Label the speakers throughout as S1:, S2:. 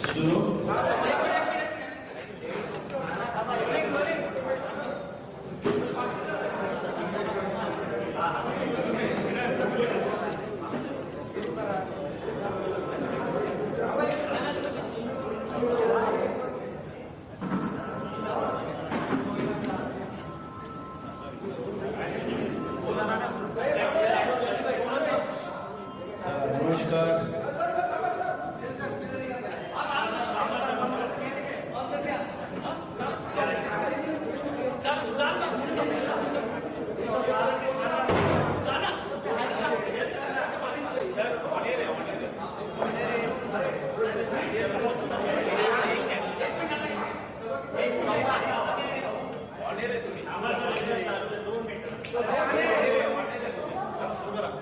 S1: शुरू। नमस्कार।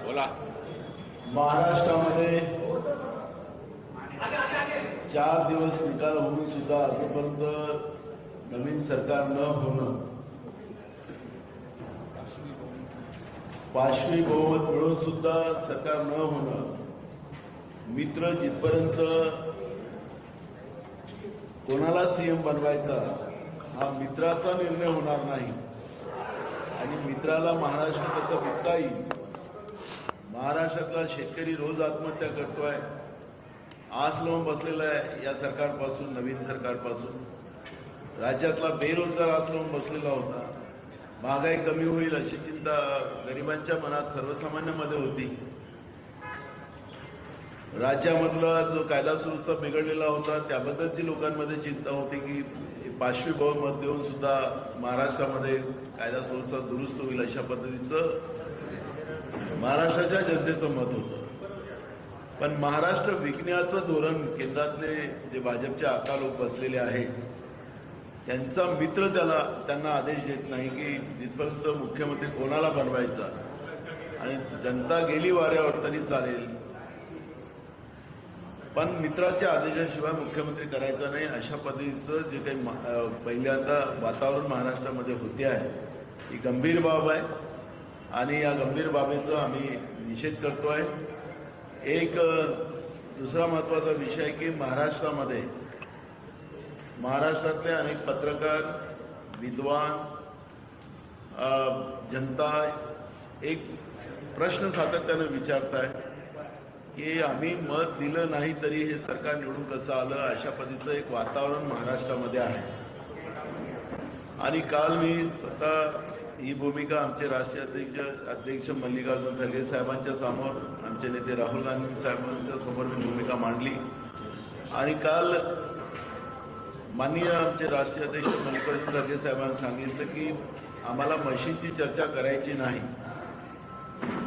S1: बोला। महाराष्ट्रामध्ये 4 दिवस निकाल होऊन सुद्धा अजूनपर्यंत नवीन सरकार न होणं, पाचवी बहुमत मिळून सुद्धा सरकार न होणं, मित्र जिथपर्यंत कोणाला सीएम बनवायचा हा मित्राचा निर्णय होणार नाही आणि मित्राला महाराष्ट्र कसं विकता येईल, महाराष्ट्रातला शेतकरी रोज आत्महत्या करतोय, आस लावून बसलेला आहे या सरकारपासून, नवीन सरकारपासून। राज्यातला बेरोजगार आस लावून बसलेला होता, महागाई कमी होईल अशी चिंता गरिबांच्या मनात, सर्वसामान्यांमध्ये होती। राज्यामधला जो कायदा सुव्यवस्था बिघडलेला होता त्याबद्दलची लोकांमध्ये चिंता होती की पाचवी बहुमत देऊन सुद्धा महाराष्ट्रामध्ये कायदा सुव्यवस्था दुरुस्त होईल अशा पद्धतीचं महाराष्ट्राच्या जनतेचं मत होतं। पण महाराष्ट्र विकण्याचं धोरण केंद्रातले जे भाजपचे आका लोक बसलेले आहेत त्यांचा मित्र त्यांना आदेश देत नाही की जिथपर्यंत मुख्यमंत्री कोणाला बनवायचा आणि जनता गेली वाऱ्यावर तरी चालेल, पण मित्राच्या आदेशाशिवाय मुख्यमंत्री करायचा नाही अशा पद्धतीचं जे काही पहिल्यांदा वातावरण महाराष्ट्रामध्ये होते आहे ही गंभीर बाब आहे आणि या गंभीर बाबीचा आम्ही निषेध करतोय। एक दुसरा महत्वाचा विषय की महाराष्ट्रातले अनेक पत्रकार, विद्वान, जनता एक प्रश्न सातत्यानं विचारताय की आम्ही मत दिलं नाही तरी हे सरकार निवडून कसं आलं, अशा पद्धतीचं एक वातावरण महाराष्ट्रामध्ये आहे। आणि काल मी स्वतः ही भूमिका आमचे राष्ट्रीय अध्यक्ष मल्लिकार्जुन खरगे साहेबांच्या समोर, आमचे नेते राहुल गांधी साहेबांच्या समोर मी भूमिका मांडली आणि काल माननीय आमचे राष्ट्रीय अध्यक्ष मल्लिकार्जुन खरगे साहेबांनी सांगितलं की आम्हाला मशीनची चर्चा करायची नाही,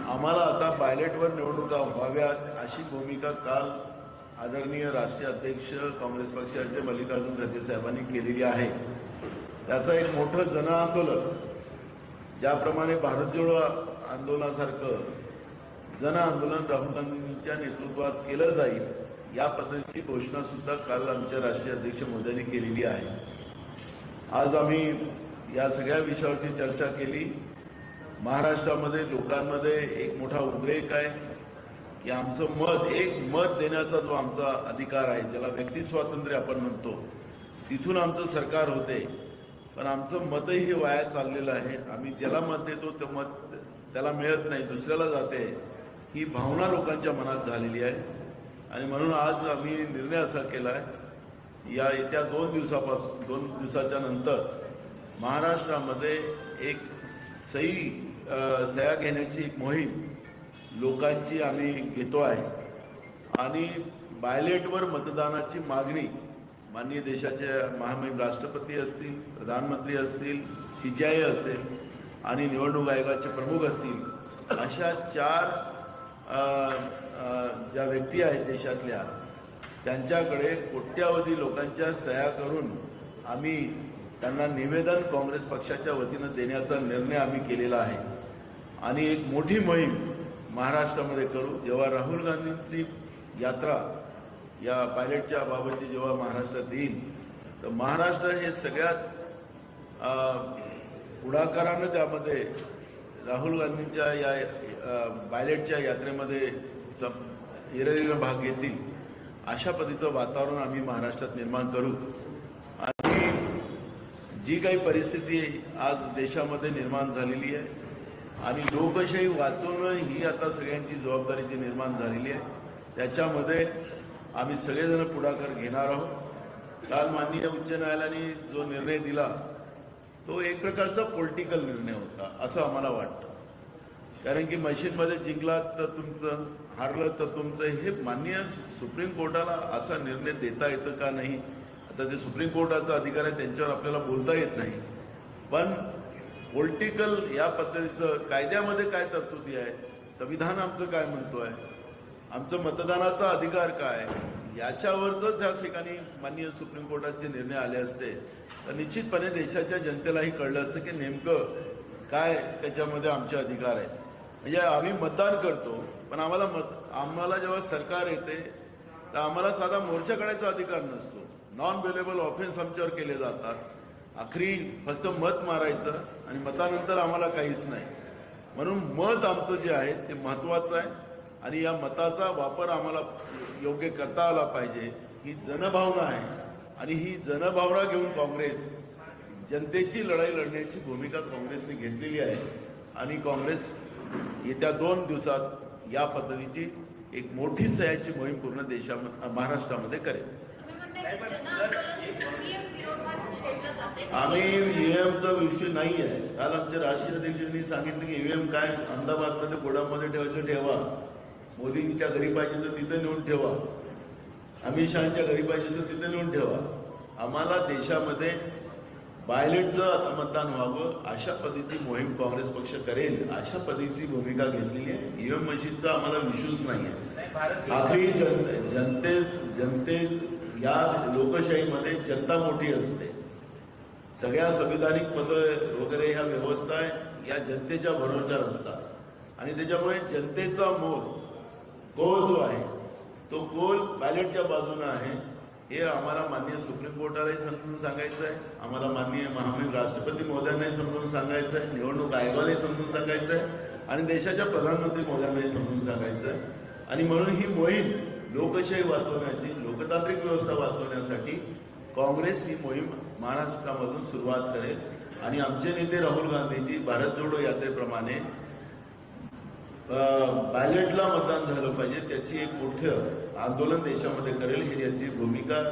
S1: आम्हाला आता पायलटवर निवडणुका व्हाव्यात अशी भूमिका काल आदरणीय राष्ट्रीय अध्यक्ष काँग्रेस पक्षाचे मल्लिकार्जुन खरगे साहेबांनी केलेली आहे। त्याचं एक मोठं जनआंदोलन, ज्याप्रमाणे भारत जोडो आंदोलनासारखं जन आंदोलन राहुल गांधींच्या नेतृत्वात केलं जाईल या पद्धतीची घोषणा सुद्धा काल आमच्या राष्ट्रीय अध्यक्ष मोदींनी केलेली आहे। आज आम्ही या सगळ्या विषयावरची चर्चा केली। महाराष्ट्रामध्ये लोकांमध्ये एक मोठा उद्रेक आहे की आमचं एक मत देण्याचा जो आमचा अधिकार आहे, ज्याला व्यक्ती स्वातंत्र्य आपण म्हणतो, तिथून आमचं सरकार होते, पण आमचं मतही हे वाया चाललेलं आहे। आम्ही ज्याला मत देतो ते मत त्याला मिळत नाही, दुसऱ्याला जाते, ही भावना लोकांच्या मनात झालेली आहे। आणि म्हणून आज आम्ही निर्णय असा केला आहे या येत्या 2 दिवसाच्या नंतर महाराष्ट्रामध्ये एक सह्या घेण्याची एक मोहीम लोकांची आम्ही घेतो आहे आणि बायलेटवर मतदानाची मागणी माननीय देशाचे महामहिम राष्ट्रपती असतील, प्रधानमंत्री असतील, सीजीआय असेल आणि निवडणूक आयोगाचे प्रमुख असतील, अशा 4 ज्या व्यक्ती आहेत देशातल्या त्यांच्याकडे कोट्यावधी लोकांच्या सह्या करून आम्ही त्यांना निवेदन काँग्रेस पक्षाच्या वतीनं देण्याचा निर्णय आम्ही केलेला आहे आणि एक मोठी मोहीम महाराष्ट्रामध्ये करू। जेव्हा राहुल गांधींची यात्रा या पायलटच्या बाबतची जेव्हा महाराष्ट्रात येईल तर महाराष्ट्र हे सगळ्यात पुढाकारानं त्यामध्ये राहुल गांधींच्या या पायलटच्या यात्रेमध्ये हिरहिरीनं भाग घेतील अशा पद्धतीचं वातावरण आम्ही महाराष्ट्रात निर्माण करू। आणि जी काही परिस्थिती आज देशामध्ये निर्माण झालेली आहे आणि लोकशाही वाचवणं ही आता सगळ्यांची जबाबदारी जी निर्माण झालेली आहे, त्याच्यामध्ये आम्ही सगळेजण पुढाकार घेणार आहोत। काल माननीय उच्च न्यायालयाने जो निर्णय दिला तो एक प्रकारचा पॉलिटिकल निर्णय होता असं आम्हाला वाटतं, कारण की मशीनमध्ये जिंकलात तर तुमचं, हारलं तर तुमचं, हे माननीय सुप्रीम कोर्टाला असा निर्णय देता येतं का नाही? आता ते सुप्रीम कोर्टाचा अधिकार आहे, त्यांच्यावर आपल्याला बोलता येत नाही, पण पॉलिटिकल या पद्धतीचं कायद्यामध्ये काय तरतुदी आहे, संविधान आमचं काय म्हणतोय, आमचं मतदानाचा अधिकार काय, याच्यावरच त्या ठिकाणी माननीय सुप्रीम कोर्टाचे निर्णय आले असते तर निश्चितपणे देशाच्या जनतेलाही कळलं असतं की नेमकं काय त्याच्यामध्ये आमचे अधिकार आहेत। म्हणजे आम्ही मतदान करतो, पण आम्हाला जेव्हा सरकार येते तर आम्हाला साधा मोर्चा काढायचा अधिकार नसतो, नॉन वेलेबल ऑफेन्स आमच्यावर केले जातात, आखरी फक्त मत मारायचं आणि मतानंतर आम्हाला काहीच नाही। म्हणून मत आमचं जे आहे ते महत्वाचं आहे आणि या मताचा वापर आम्हाला योग्य करता आला पाहिजे, ही जनभावना आहे आणि ही जनभावना घेऊन काँग्रेस जनतेची लढाई लढण्याची भूमिका काँग्रेसने घेतलेली आहे आणि काँग्रेस येत्या 2 दिवसात या पद्धतीची एक मोठी सह्याची मोहीम पूर्ण महाराष्ट्रामध्ये करेल। आम्ही ईव्हीएमचा विषय नाही आहे। काल आमच्या राष्ट्रीय अध्यक्षांनी सांगितलं की ईव्हीएम काय अहमदाबादमध्ये गोडामध्ये ठेवायचं ठेवा, मोदींच्या घरी पाहिजे तर तिथे नेऊन ठेवा, अमित शहाच्या घरी पाहिजे तर तिथे नेऊन ठेवा। आम्हाला देशामध्ये बायलेटचं मतदान व्हावं अशा पद्धतीची मोहीम काँग्रेस पक्ष करेल, अशा पद्धतीची भूमिका घेतलेली आहे। ईव्हीएम मशीनचा आम्हाला विश्वास नाही आहे। आखरी जनते या लोकशाहीमध्ये जनता मोठी असते, सगळ्या संविधानिक पदं वगैरे ह्या व्यवस्था या जनतेच्या भरोश्यावर असतात आणि त्याच्यामुळे जनतेचा कौल जो आहे तो कौल बॅलेटच्या बाजूने आहे, हे आम्हाला माननीय सुप्रीम कोर्टालाही समजून सांगायचं आहे, आम्हाला माननीय महामहिम राष्ट्रपती महोदयांनाही समजून सांगायचं आहे, निवडणूक आयोगालाही समजून सांगायचं आहे आणि देशाच्या प्रधानमंत्री महोदयांनाही समजून सांगायचं आहे। आणि म्हणून ही मोहीम लोकशाही वाचवण्याची, लोकतांत्रिक व्यवस्था वाचवण्यासाठी काँग्रेस ही मोहीम महाराष्ट्रामधून सुरुवात करेल आणि आमचे नेते राहुल गांधीजी भारत जोडो यात्रेप्रमाणे बॅलेटला मतदान झालं पाहिजे त्याची एक मोठं आंदोलन देशामध्ये करेल, ही याची भूमिका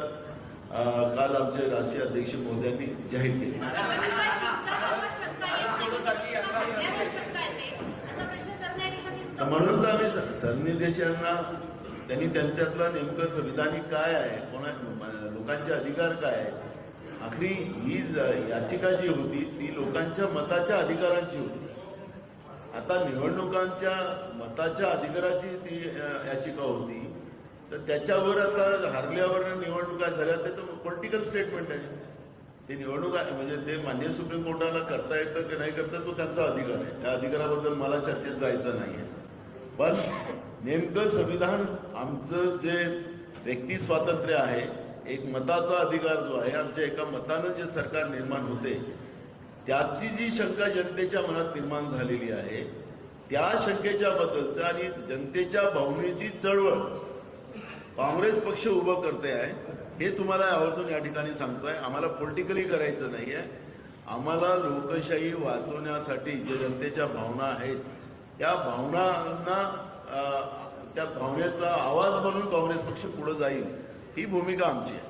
S1: काल आमचे राष्ट्रीय अध्यक्ष महोदयांनी जाहीर केली। म्हणून तर आम्ही सरन्यायाधीशांना त्यांनी त्यांच्यातला नेमकं संविधानिक काय आहे, लोकांचे अधिकार काय आहे, आखरी ही याचिका जी होती ती लोकांच्या मताच्या अधिकारांची होती। आता निवडणुकांच्या मताच्या अधिकाराची ती याचिका होती, तर त्याच्यावर आता हारल्यावर निवडणुका झाल्या ते तर पॉलिटिकल स्टेटमेंट आहे, ते निवडणूक म्हणजे ते माननीय सुप्रीम कोर्टाला करता येतं की नाही करता तो त्यांचा अधिकार आहे, त्या अधिकाराबद्दल मला चर्चेत जायचं नाहीये। पण नेमकं संविधान आमचं जे व्यक्ती स्वातंत्र्य आहे, एक मताचा अधिकार जो आहे, आमच्या एका मतानं जे सरकार निर्माण होते त्याची जी शंका जनतेच्या मनात निर्माण झालेली आहे, त्या शंकेच्या बद्दलचं आणि जनतेच्या भावनेची चळवळ काँग्रेस पक्ष उभं करते आहे, हे तुम्हाला आवर्जून या ठिकाणी सांगतोय। आम्हाला पॉलिटिकली करायचं नाहीये, आम्हाला लोकशाही वाचवण्यासाठी जे जनतेच्या भावना आहेत त्या भावनांना, त्या भावनेचा आवाज बनून काँग्रेस पक्ष पुढे जाईल, ही भूमिका आमची आहे।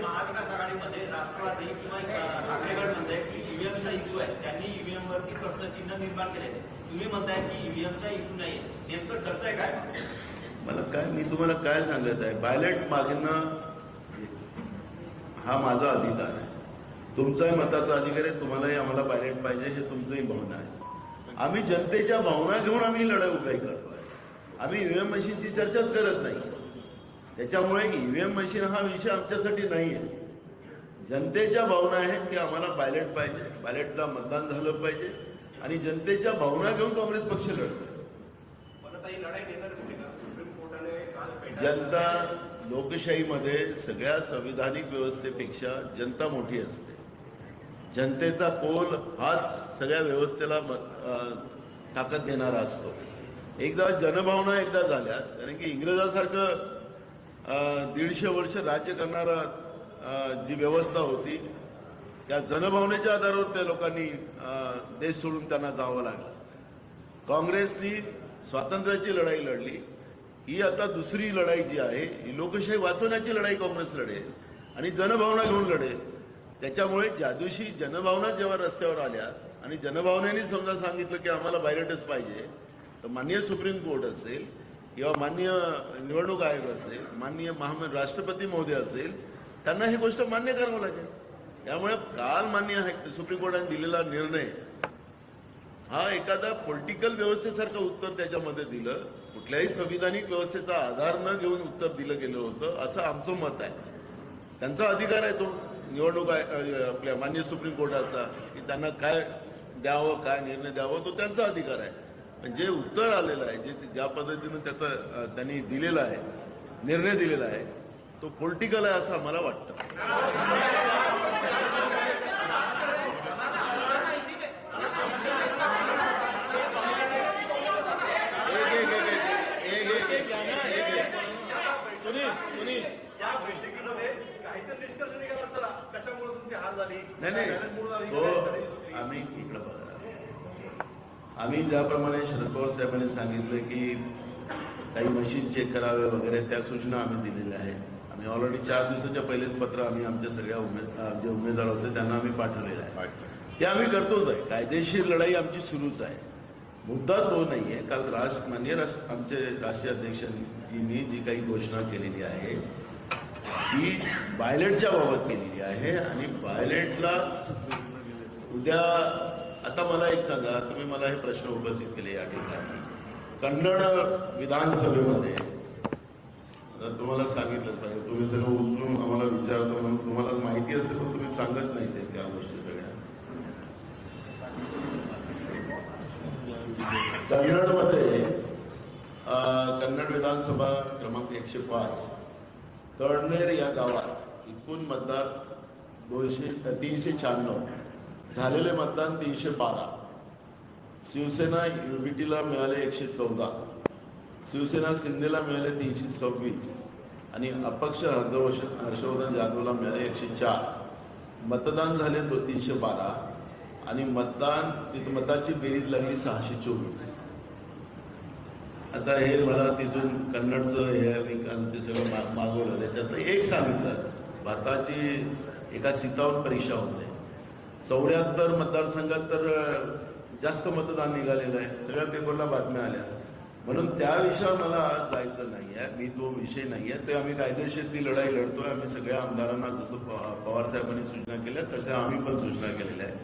S2: महाविकास आघाडीमध्ये राष्ट्रवादी किंवा ठाकरेगडमध्ये ईव्हीएमचा इश्यू आहे, त्यांनी ईव्हीएमवरती प्रश्नचिन्ह निर्माण केले, तुम्ही म्हणताय की ईव्हीएमचा इश्यू नाही, नेमकं ठरतंय काय?
S1: मी तुम्हाला काय सांगत आहे, बॅलेट मागणं हा माझा अधिकार आहे, तुमचाही मताचा अधिकार आहे, तुम्हालाही आम्हाला बॅलेट पाहिजे हे तुमचंही भावना आहे। आम्ही जनतेच्या भावना घेऊन आम्ही लढाई उभी करतोय, आम्ही ईव्हीएम मशीनची चर्चाच करत नाही। त्याच्यामुळे ईव्हीएम मशीन हा विषय आमच्यासाठी नाही आहे, जनतेच्या भावना आहेत की आम्हाला बॅलेट पाहिजे, बॅलेटला मतदान झालं पाहिजे आणि जनतेच्या भावना घेऊन काँग्रेस पक्ष लढतोय। जनता लोकशाहीमध्ये सगळ्या संविधानिक व्यवस्थेपेक्षा जनता मोठी असते, जनतेचा कौल हाच सगळ्या व्यवस्थेला ताकद देणारा असतो एकदा जनभावना एकदा झाल्या, कारण की इंग्रजासारखं 150 वर्ष राज्य करणारा जी व्यवस्था होती त्या जनभावनेच्या आधारावर त्या लोकांनी देश सोडून त्यांना जावं लागलं. काँग्रेसनी स्वातंत्र्याची लढाई लढली. ही आता दुसरी लढाई जी आहे ही लोकशाही वाचवण्याची लढाई काँग्रेस लढेल आणि जनभावना घेऊन लढेल. त्याच्यामुळे ज्या दिवशी जनभावना जेव्हा रस्त्यावर आल्या आणि जनभावनेने समजा सांगितलं की आम्हाला बायलेटच पाहिजे, तर माननीय सुप्रीम कोर्ट असेल किंवा माननीय निवडणूक आयोग असेल, माननीय राष्ट्रपती महोदय असेल, त्यांना ही गोष्ट मान्य करावं लागेल. त्यामुळे काल माननीय सुप्रीम कोर्टाने दिलेला निर्णय हा एखादा पॉलिटिकल व्यवस्थेसारखं उत्तर त्याच्यामध्ये दिलं, कुठल्याही संविधानिक व्यवस्थेचा आधार न घेऊन उत्तर दिलं गेलं होतं असं आमचं मत आहे. त्यांचा अधिकार आहे तो निवडणूक आपल्या माननीय सुप्रीम कोर्टाचा की त्यांना काय द्यावं, काय निर्णय द्यावा, तो त्यांचा अधिकार आहे. पण जे उत्तर आलेलं आहे, जे ज्या पद्धतीनं त्याचा त्यांनी दिलेला आहे, निर्णय दिलेला आहे, तो पॉलिटिकल आहे असं आम्हाला वाटतं.
S3: सुनील या बैठकीमध्ये काहीतरी निष्कर्ष निघाला असला कशामुळे तुमची हार झाली?
S1: नाही तो आम्ही इकडे बघा, आम्ही ज्याप्रमाणे शरद पवार साहेबांनी सांगितलं की काही मशीन चेक करावे वगैरे त्या सूचना आम्ही दिलेल्या आहेत. आम्ही ऑलरेडी 4 दिवसाच्या पहिलेच पत्र आम्ही आमच्या सगळ्या जे उमेदवार होते त्यांना आम्ही पाठवलेलं आहे. ते आम्ही करतोच आहे. कायदेशीर लढाई आमची सुरूच आहे. मुद्दा तो नाहीये. काल माननीय आमचे राष्ट्रीय अध्यक्षांनी जी काही घोषणा केलेली आहे ती बायलेटच्या बाबत केलेली आहे आणि बायलेटला उद्या आता मला एक सांगा, तुम्ही मला हे प्रश्न उपस्थित केले या ठिकाणी कन्नड विधानसभेमध्ये, तुम्हाला सांगितलंच पाहिजे, तुम्ही सगळं उचलून आम्हाला विचारतो म्हणून तुम्हाला माहिती असेल तर तुम्ही सांगत नाही ते त्या गोष्टी सगळ्या. कन्नडमध्ये कन्नड विधानसभा क्रमांक 105 तळनेर या गावात एकूण मतदार 396, झालेले मतदान 312. शिवसेना युबीटीला मिळाले 114, शिवसेना शिंदेला मिळाले 326 आणि अपक्ष हर्षवर्धन जाधवला मिळाले 104. मतदान झाले 312 आणि मताची बेरीज लागली 624. आता हे मला तिथून कन्नडचं हे ते सगळं मागवलं, त्याच्यातलं एक सांगितलं, भारताची एका सीतावर परीक्षा होते, 74 मतदारसंघात तर जास्त मतदान निघालेलं आहे, सगळ्या पेपरला बातम्या आल्या. म्हणून त्या विषयावर मला आज जायचं नाही आहे, मी तो विषय नाही आहे. ते आम्ही कायदेशीर ती लढाई लढतोय. आम्ही सगळ्या आमदारांना जसं पवार साहेबांनी सूचना केल्या तशा आम्ही पण सूचना केलेल्या आहेत.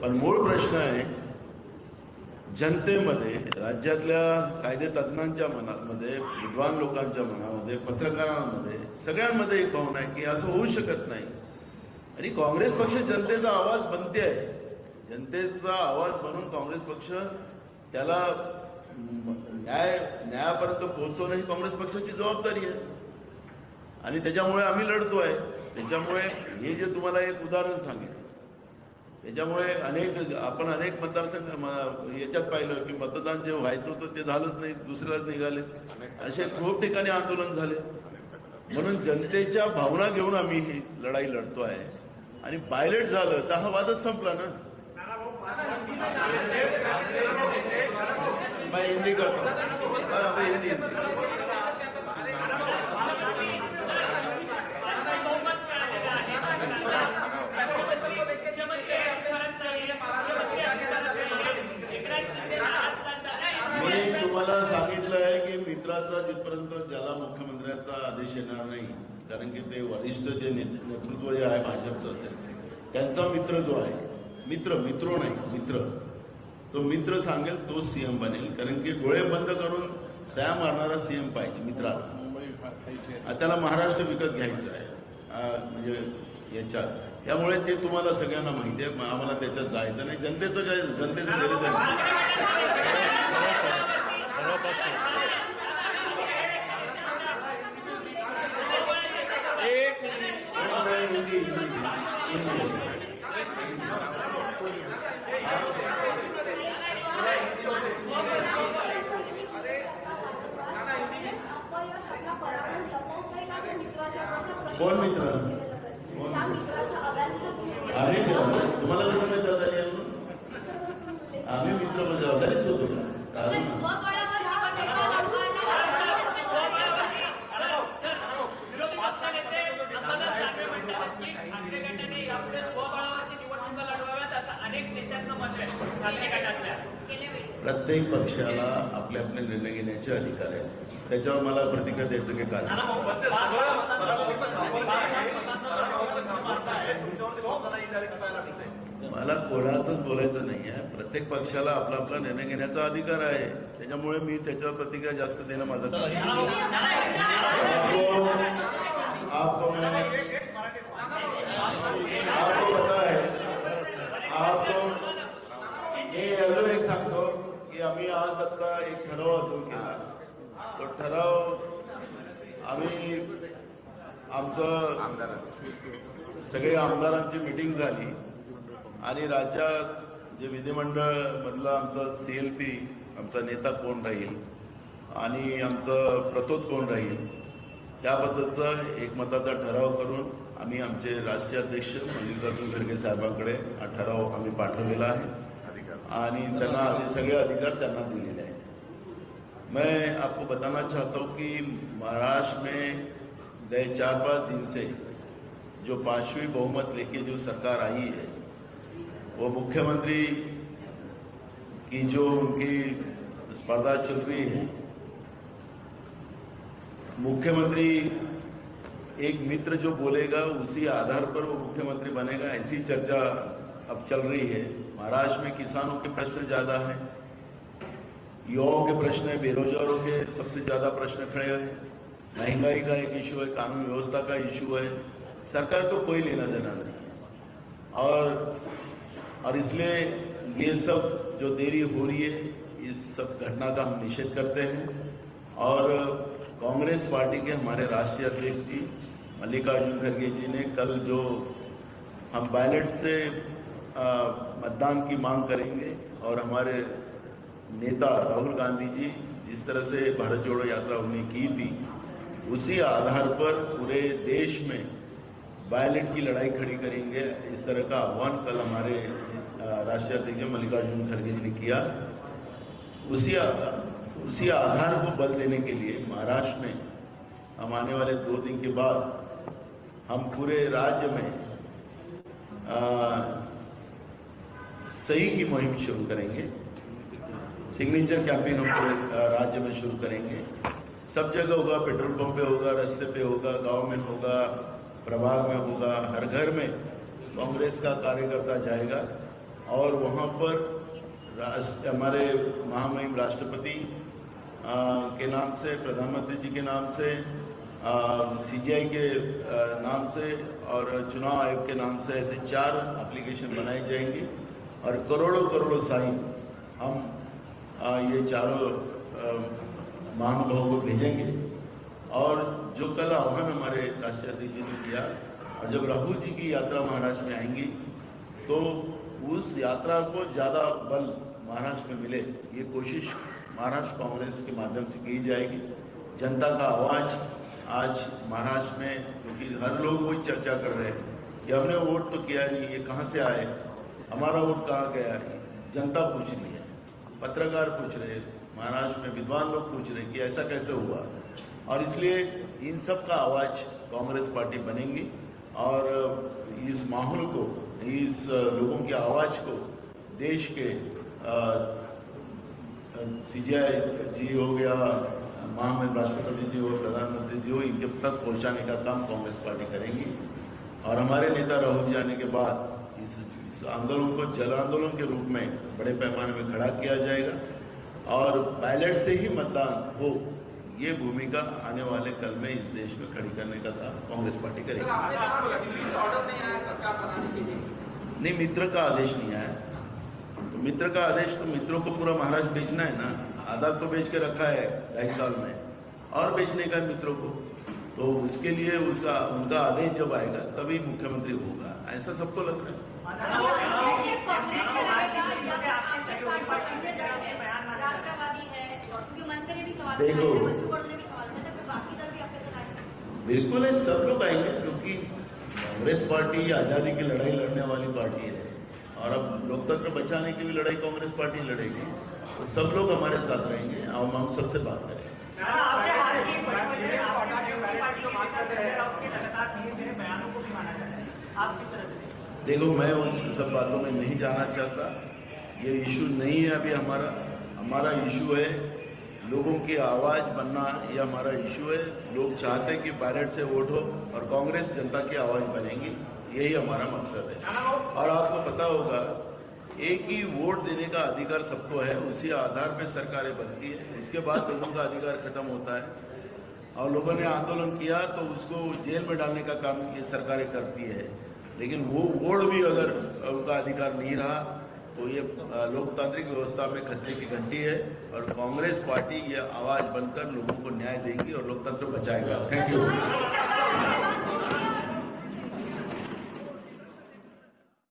S1: पण मूळ प्रश्न आहे जनतेमध्ये, राज्यातल्या कायदे तज्ञांच्या मनामध्ये, विद्वान लोकांच्या मनामध्ये, पत्रकारांमध्ये, सगळ्यांमध्ये एक भावना आहे की असं होऊ शकत नाही. आणि काँग्रेस पक्ष जनतेचा आवाज बनते आहे. जनतेचा आवाज बनून काँग्रेस पक्ष त्याला न्यायापर्यंत पोहोचवणं ही काँग्रेस पक्षाची जबाबदारी आहे आणि त्याच्यामुळे आम्ही लढतोय. त्याच्यामुळे हे जे तुम्हाला एक उदाहरण सांगितलं, त्याच्यामुळे आपण अनेक मतदारसंघ याच्यात पाहिलं की मतदान जे व्हायचं होतं ते झालंच नाही, दुसऱ्याच निघाले, असे खूप ठिकाणी आंदोलन झाले. म्हणून जनतेच्या भावना घेऊन आम्ही ही लढाई लढतोय आणि पायलट झालं तर हा वादच संपला ना. मैं हिंदी करता हूँ, हिंदी मी तुम्हाला सांगितलं आहे की मित्राचा जिथपर्यंत ज्याला मुख्यमंत्र्यांचा आदेश येणार नाही, कारण की ते वरिष्ठ जे नेतृत्व जे आहे भाजपचं, त्यांचा मित्र जो आहे, मित्रो नाही मित्र, तो मित्र सांगेल तो सीएम बनेल. कारण की डोळे बंद करून सया मारणारा सीएम पाहिजे मित्राला. त्याला महाराष्ट्र विकत घ्यायचं आहे म्हणजे याच्यात. त्यामुळे ते तुम्हाला सगळ्यांना माहिती आहे. आम्हाला त्याच्यात जायचं नाही. जनतेचं काय, जनतेचं गरज
S4: सगळा पराभव लपवतोय का त्या मित्राच्या प्रश्न
S1: कोण मित्र?
S4: त्या मित्राचा अभ्यास
S1: आम्ही मित्र तुम्हाला कसं माहिती जबाबदारी आहे म्हणून? आम्ही मित्र म्हणजे जबाबदारीच होतो ना. कारण
S5: विरोधी पक्षनेते अंबादास दानवे म्हणतात की ठाकरे गटाने यापुढे स्वबळावरती निवडणुका लढवाव्यात असं अनेक नेत्यांचं मत आहे ठाकरे गटातल्या.
S1: प्रत्येक पक्षाला आपले आपले निर्णय घेण्याचे अधिकार आहेत. त्याच्यावर मला प्रतिक्रिया द्यायचं काही कारण नाही.
S3: पण ते सगळं पराभवाचं खापर आहे, पराभवाचं खापर आहे, तुमच्यावरती बहुतांना इजारी करायला लागते.
S1: मला कोणाचंच बोलायचं नाही आहे. प्रत्येक पक्षाला आपला आपला निर्णय घेण्याचा अधिकार आहे. त्याच्यामुळे मी त्याच्यावर प्रतिक्रिया जास्त देणं माझं काम आहे. आपको पता है आपको मी अजून एक सांगतो की आम्ही आज आता एक ठराव अजून केला. तो ठराव आम्ही आमचं सगळे आमदारांची मिटिंग झाली आणि राज्यात जे विधिमंडळ मधलं आमचं CLP आमचा नेता कोण राहील आणि आमचं प्रतोद कोण राहील त्याबद्दलचं एकमताचा ठराव करून आम्ही आमचे राष्ट्रीय अध्यक्ष मल्लिकार्जुन खरगे साहेबांकडे हा ठराव आम्ही पाठवलेला आहे आणि त्यांना सगळे अधिकार त्यांना दिलेले आहेत. मैं आपको बताना चाहता हूं कि महाराष्ट्र में गए 4-5 दिन से जो 5वीं बहुमत लेके जो सरकार आई है वो मुख्यमंत्री की जो उनकी स्पर्धा चल रही है, मुख्यमंत्री एक मित्र जो बोलेगा उसी आधार पर वो मुख्यमंत्री बनेगा, ऐसी चर्चा अब चल रही है. महाराष्ट्र में किसानों के प्रश्न ज्यादा हैं, युवाओं के प्रश्न है, बेरोजगारों के सबसे ज्यादा प्रश्न खड़े हैं, महंगाई का एक इशू है, कानून व्यवस्था का इशू है. सरकार को कोई लेना देना नहीं है और इसलिए ये सब जो देरी हो रही है इस सब घटना का हम निषेध करते हैं. और कांग्रेस पार्टी के हमारे राष्ट्रीय अध्यक्ष जी मल्लिकार्जुन खरगे जी ने कल जो हम बैलेट से मतदान की मांग करेंगे और हमारे नेता राहुल गांधी जी जिस तरह से भारत जोड़ो यात्रा उन्होंने की थी उसी आधार पर पूरे देश में बैलेट की लड़ाई खड़ी करेंगे. इस तरह का आह्वान कल हमारे राष्ट्रीय अध्यक्ष मल्लिकार्जुन खरगे जी ने किया. उसी आधार को बल देने के लिए महाराष्ट्र में हम आने वाले 2 दिन के बाद हम पूरे राज्य में सही की मुहिम शुरू करेंगे. सिग्नेचर कैंपेन हम पूरे राज्य में शुरू करेंगे. सब जगह होगा, पेट्रोल पंप पे होगा, रास्ते पे होगा, गांव में होगा, प्रभाग में होगा, हर घर में कांग्रेस का कार्यकर्ता जाएगा और वहां पर हमारे महामहिम राष्ट्रपति के नाम से, प्रधानमंत्री जी के नाम से, CGI के नाम से और चुनाव आयोग के नाम से ऐसे 4 एप्लीकेशन बनाई जाएंगी और करोड़ों साइन हम ये चारों महानुभावों को भेजेंगे. और जो कल आह्वान हमारे राष्ट्रीय अध्यक्ष जी ने किया और जब राहुल जी की यात्रा महाराष्ट्र में आएंगी तो उस यात्रा को ज्यादा बल महाराष्ट्र में मिले ये कोशिश महाराष्ट्र कांग्रेस के माध्यम से की जाएगी. जनता का आवाज आज महाराष्ट्र में, क्योंकि हर लोग वही चर्चा कर रहे हैं कि हमने वोट तो किया नहीं, ये कहां से आए, हमारा वोट कहाँ गया. जनता पूछ रही है, पत्रकार पूछ रहे हैं, महाराष्ट्र में विद्वान लोग पूछ रहे हैं कि ऐसा कैसे हुआ. और इसलिए इन सब का आवाज कांग्रेस पार्टी बनेगी और इस माहौल को, इस लोगों की आवाज को देश के CGI जी हो गया, महामहिम राष्ट्रपति जी हो, प्रधानमंत्री जी हो, इनके तक पहुंचाने का काम कांग्रेस पार्टी करेंगी. और हमारे नेता राहुल जी आने के बाद इस आंदोलन को जन आंदोलन के रूप में बड़े पैमाने में खड़ा किया जाएगा और बैलेट से ही मतदान हो, ये भूमिका आने वाले कल में इस देश में खड़ी करने का काम कांग्रेस पार्टी करेगी. नहीं, मित्र का आदेश नहीं आया. तो मित्र का आदेश, तो मित्रों को पूरा महाराष्ट्र बेचना है ना. आधा तो बेच के रखा है 2.5 साल में और बेचने का है मित्रों को. तो उसके लिए उनका आदेश जब आएगा तभी मुख्यमंत्री होगा, ऐसा सबको लग रहा है.
S4: राष्ट्रवादी है, क्योंकि मनसे ने भी सवाल
S1: देखो,
S4: उठाया, मंजू वर्मा ने भी सवाल उठाया, तो
S1: बिल्कुल है, सब लोग आएंगे क्योंकि कांग्रेस पार्टी आजादी की लड़ाई लड़ने वाली पार्टी है और अब लोकतंत्र बचाने की भी लड़ाई कांग्रेस पार्टी लड़ेगी। तो सब लोग हमारे साथ रहेंगे, हम सबसे बात करेंगे।
S5: आपके हाल की पार्टी में आपकी पार्टी के संजय राउत के लगातार दिए गए बयानों को भी माना जाता है, आप किस तरह से?
S1: देखो, मैं उस सब बातों में नहीं जाना चाहता, ये इशू नहीं है अभी हमारा इशू है लोगों की आवाज बनना, ये हमारा इशू है। लोग चाहते हैं कि बैलेट से वोट हो और कांग्रेस जनता की आवाज बनेगी, यही हमारा मकसद है। और आपको पता होगा, एक ही वोट देने का अधिकार सबको है, उसी आधार पर सरकारें बनती है, उसके बाद लोगों का अधिकार खत्म होता है। और लोगों ने आंदोलन किया तो उसको जेल में डालने का काम ये सरकारें करती है, लेकिन वो वोट भी अगर उनका अधिकार नहीं रहा तो ये लोकतांत्रिक व्यवस्था में खतरे की घंटी है और कांग्रेस पार्टी ये आवाज बनकर लोगों को न्याय देगी और लोकतंत्र बचाएगा। Thank you.